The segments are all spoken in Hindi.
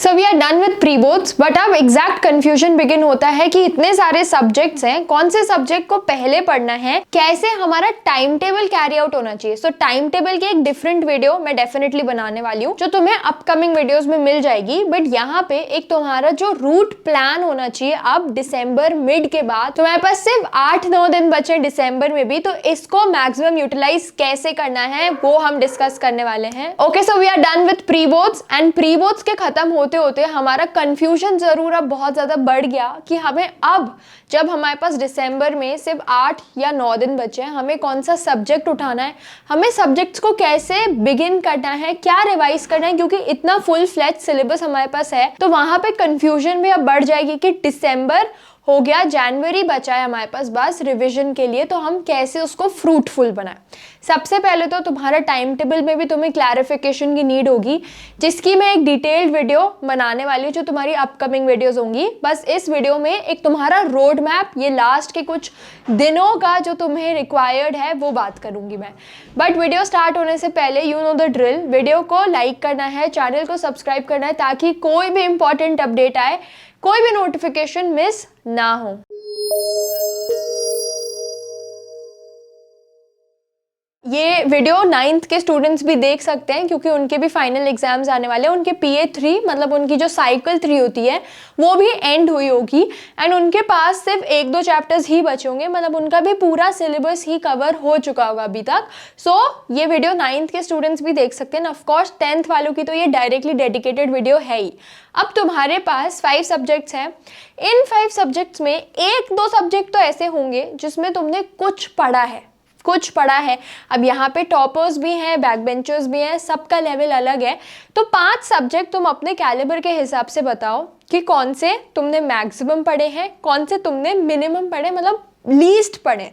So we are done with pre boards, but अब एग्जैक्ट कंफ्यूजन बिगिन होता है कि इतने सारे सब्जेक्ट्स हैं, कौन से सब्जेक्ट को पहले पढ़ना है, कैसे हमारा टाइम टेबल कैरी आउट होना चाहिए। सो टाइम टेबल की एक डिफरेंट वीडियो मैं डेफिनेटली बनाने वाली हूँ जो तुम्हें अपकमिंग वीडियोस में मिल जाएगी। बट यहाँ पे एक तुम्हारा जो रूट प्लान होना चाहिए अब दिसंबर मिड के बाद, तुम्हारे पास सिर्फ 8-9 दिन बचे दिसंबर में भी, तो इसको मैक्सिमम यूटिलाइज कैसे करना है वो हम डिस्कस करने वाले हैं। Okay, so we are done with pre boards and pre boards के खत्म होते होते हमारा कंफ्यूजन जरूर अब बहुत ज्यादा बढ़ गया कि हमें अब जब हमारे पास दिसंबर में सिर्फ 8 या 9 दिन बचे हैं, हमें कौन सा सब्जेक्ट उठाना है, हमें सब्जेक्ट्स को कैसे बिगिन करना है, क्या रिवाइज करना है, क्योंकि इतना फुल फ्लैज सिलेबस हमारे पास है तो वहां पे कंफ्यूजन भी अब बढ़ जाएगी कि दिसंबर हो गया, जनवरी बचा है हमारे पास बस रिवीजन के लिए, तो हम कैसे उसको फ्रूटफुल बनाएं। सबसे पहले तो तुम्हारा टाइम टेबल में भी तुम्हें क्लैरिफिकेशन की नीड होगी, जिसकी मैं एक डिटेल्ड वीडियो बनाने वाली हूँ जो तुम्हारी अपकमिंग वीडियोस होंगी। बस इस वीडियो में एक तुम्हारा रोड मैप, ये लास्ट के कुछ दिनों का जो तुम्हें रिक्वायर्ड है वो बात करूंगी मैं। बट वीडियो स्टार्ट होने से पहले you know the drill, video को लाइक करना है, चैनल को सब्सक्राइब करना है ताकि कोई भी इंपॉर्टेंट अपडेट आए, कोई भी नोटिफिकेशन मिस ना हो। ये वीडियो 9th के स्टूडेंट्स भी देख सकते हैं क्योंकि उनके भी फाइनल एग्जाम्स आने वाले हैं। उनके PA3 मतलब उनकी जो साइकिल 3 होती है वो भी एंड हुई होगी एंड उनके पास सिर्फ 1-2 चैप्टर्स ही बचे होंगे, मतलब उनका भी पूरा सिलेबस ही कवर हो चुका होगा अभी तक। सो ये वीडियो 9th के स्टूडेंट्स भी देख सकते हैं। ऑफकोर्स 10th वालों की तो ये डायरेक्टली डेडिकेटेड वीडियो है ही। अब तुम्हारे पास 5 सब्जेक्ट्स हैं, इन 5 सब्जेक्ट्स में 1-2 सब्जेक्ट तो ऐसे होंगे जिसमें तुमने कुछ पढ़ा है। अब यहाँ पे टॉपर्स भी हैं, बैक बेंचर्स भी हैं, सबका लेवल अलग है। तो 5 सब्जेक्ट तुम अपने कैलिबर के हिसाब से बताओ कि कौन से तुमने मैक्सिमम पढ़े हैं, कौन से तुमने मिनिमम पढ़े, मतलब लीस्ट पढ़े।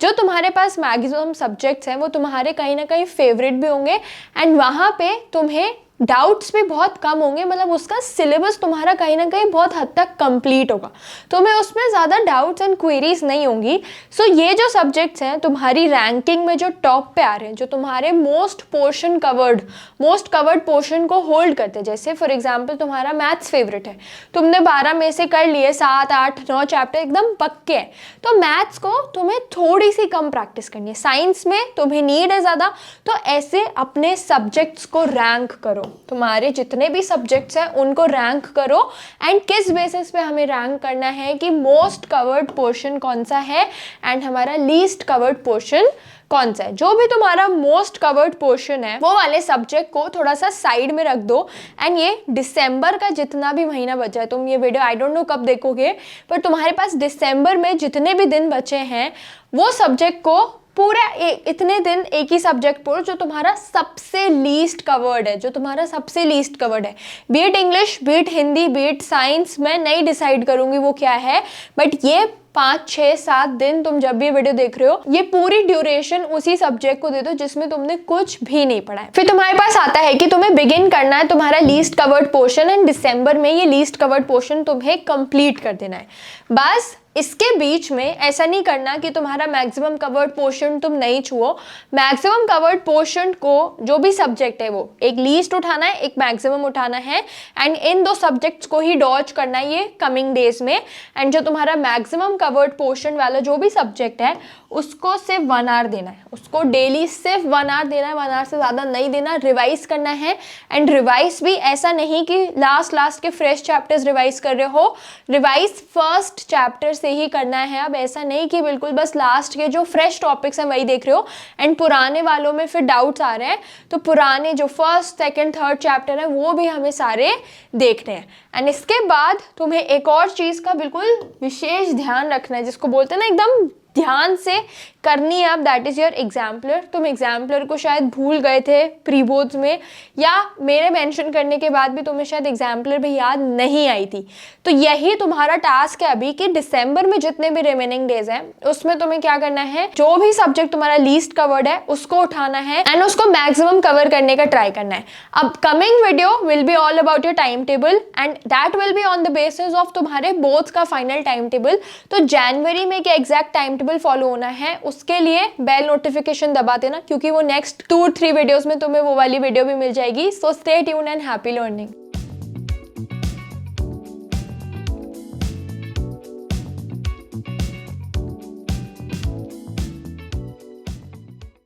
जो तुम्हारे पास मैक्सिमम सब्जेक्ट्स हैं वो तुम्हारे कहीं ना कहीं फेवरेट भी होंगे एंड वहाँ पे तुम्हें डाउट्स भी बहुत कम होंगे, मतलब उसका सिलेबस तुम्हारा कहीं ना कहीं बहुत हद तक कंप्लीट होगा, तुम्हें उसमें ज़्यादा डाउट्स एंड क्वेरीज नहीं होंगी। सो ये जो सब्जेक्ट्स हैं तुम्हारी रैंकिंग में जो टॉप पे आ रहे हैं, जो तुम्हारे मोस्ट कवर्ड पोर्शन को होल्ड करते हैं, जैसे फॉर एग्जाम्पल तुम्हारा मैथ्स फेवरेट है, तुमने 12 में से कर लिए 7, 8, 9 चैप्टर एकदम पक्के हैं, तो मैथ्स को तुम्हें थोड़ी सी कम प्रैक्टिस करनी है, साइंस में तुम्हें नीड है ज़्यादा, तो ऐसे अपने सब्जेक्ट्स को रैंक करो। तुम्हारे जितने भी सब्जेक्ट्स हैं उनको रैंक करो एंड किस बेसिस पे हमें रैंक करना है कि मोस्ट कवर्ड पोर्शन कौन सा है एंड हमारा लीस्ट कवर्ड पोर्शन कौन सा है। जो भी तुम्हारा मोस्ट कवर्ड पोर्शन है वो वाले सब्जेक्ट को थोड़ा सा साइड में रख दो एंड ये दिसंबर का जितना भी महीना बचा है, तुम ये वीडियो आई डोंट नो कब देखोगे, पर तुम्हारे पास दिसंबर में जितने भी दिन बचे हैं वो सब्जेक्ट को पूरा इतने दिन एक ही सब्जेक्ट पढ़ो जो तुम्हारा सबसे लीस्ट कवर्ड है, be it English, be it Hindi, be it science, मैं नहीं डिसाइड करूंगी वो क्या है, बट ये 5, 6, 7 दिन तुम जब भी वीडियो देख रहे हो ये पूरी ड्यूरेशन उसी सब्जेक्ट को दे दो जिसमें तुमने कुछ भी नहीं पढ़ा है। फिर तुम्हारे पास आता है कि तुम्हें बिगिन करना है तुम्हारा लीस्ट कवर्ड पोर्शन एंड दिसंबर में ये लीस्ट कवर्ड पोर्शन तुम्हें कंप्लीट कर देना है। बस इसके बीच में ऐसा नहीं करना कि तुम्हारा मैक्सिमम कवर्ड पोर्शन तुम नहीं छुओ। मैक्सिमम कवर्ड पोर्शन को जो भी सब्जेक्ट है वो एक लीस्ट उठाना है, एक मैक्सिमम उठाना है एंड इन 2 सब्जेक्ट्स को ही डॉज करना है ये कमिंग डेज में। एंड जो तुम्हारा मैक्सिमम कवर्ड पोर्शन वाला जो भी सब्जेक्ट है उसको सिर्फ 1 आवर देना है, उसको डेली सिर्फ 1 आवर देना है, 1 आवर से ज़्यादा नहीं देना। रिवाइज करना है एंड रिवाइज भी ऐसा नहीं कि लास्ट के फ्रेश चैप्टर्स रिवाइज कर रहे हो, रिवाइज फर्स्ट चैप्टर से ही करना है। अब ऐसा नहीं कि बिल्कुल बस लास्ट के जो फ्रेश टॉपिक्स हैं वही देख रहे हो एंड पुराने वालों में फिर डाउट्स आ रहे हैं, तो पुराने जो फर्स्ट, सेकंड, थर्ड चैप्टर है वो भी हमें सारे देखने हैं। एंड इसके बाद तुम्हें एक और चीज़ का बिल्कुल विशेष ध्यान रखना है, जिसको बोलते हैं ना एकदम ध्यान से करनी है। अब दैट इज़ योर एग्जाम्पलर। तुम एग्जाम्पलर को शायद भूल गए थे प्री बोर्ड्स में, या मेरे मेंशन करने के बाद भी तुम्हें शायद एग्जाम्पलर भी याद नहीं आई थी। तो यही तुम्हारा टास्क है अभी कि दिसंबर में जितने भी रिमेनिंग डेज हैं उसमें तुम्हें क्या करना है, जो भी सब्जेक्ट तुम्हारा लीस्ट कवर्ड है उसको उठाना है एंड उसको मैक्सिमम कवर करने का ट्राई करना है। अब coming video will be all about your time table and that will be on the basis of तुम्हारे बोर्ड्स का फाइनल टाइम टेबल। तो जनवरी में क्या एग्जैक्ट टाइम टेबल फॉलो होना है उसके लिए बेल नोटिफिकेशन दबा देना, क्योंकि वो नेक्स्ट 2-3 वीडियोस में तुम्हें वो वाली वीडियो भी मिल जाएगी। So stay tuned and happy learning.